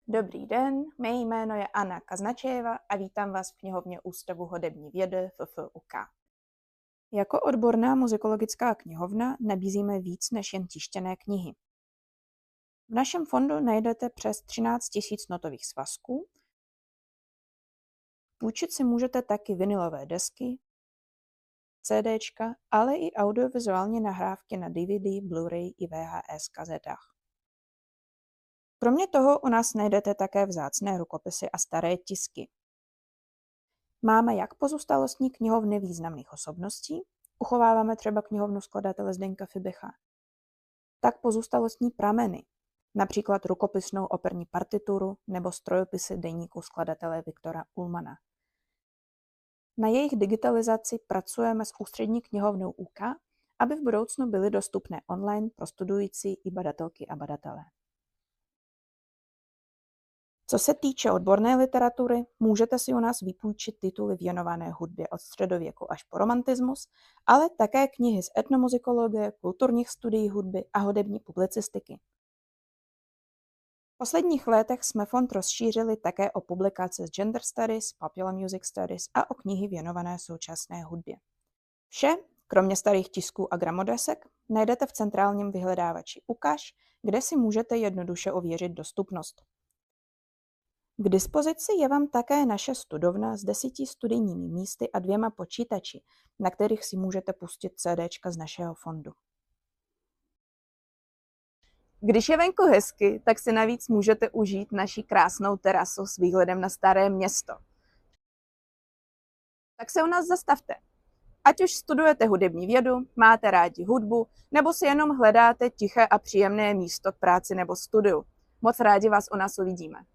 Dobrý den, mé jméno je Anna Kaznačejeva a vítám vás v knihovně Ústavu hudební vědy FFUK. Jako odborná muzikologická knihovna nabízíme víc než jen tištěné knihy. V našem fondu najdete přes 13 000 notových svazků. Půjčit si můžete taky vinylové desky, CDčka, ale i audiovizuální nahrávky na DVD, Blu-ray i VHS kazetách. Kromě toho u nás najdete také vzácné rukopisy a staré tisky. Máme jak pozůstalostní knihovny významných osobností, uchováváme třeba knihovnu skladatele Zdeňka Fibicha, tak pozůstalostní prameny, například rukopisnou operní partituru nebo strojopisy deníku skladatele Viktora Ullmana. Na jejich digitalizaci pracujeme s Ústřední knihovnou UK, aby v budoucnu byly dostupné online pro studující i badatelky a badatelé. Co se týče odborné literatury, můžete si u nás vypůjčit tituly věnované hudbě od středověku až po romantismus, ale také knihy z etnomuzikologie, kulturních studií hudby a hudební publicistiky. V posledních letech jsme fond rozšířili také o publikace z Gender Studies, Popular Music Studies a o knihy věnované současné hudbě. Vše, kromě starých tisků a gramodesek, najdete v centrálním vyhledávači Ukaž, kde si můžete jednoduše ověřit dostupnost. K dispozici je vám také naše studovna s 10 studijními místy a 2 počítači, na kterých si můžete pustit CDčka z našeho fondu. Když je venku hezky, tak si navíc můžete užít naši krásnou terasu s výhledem na Staré Město. Tak se u nás zastavte. Ať už studujete hudební vědu, máte rádi hudbu, nebo si jenom hledáte tiché a příjemné místo k práci nebo studiu. Moc rádi vás u nás uvidíme.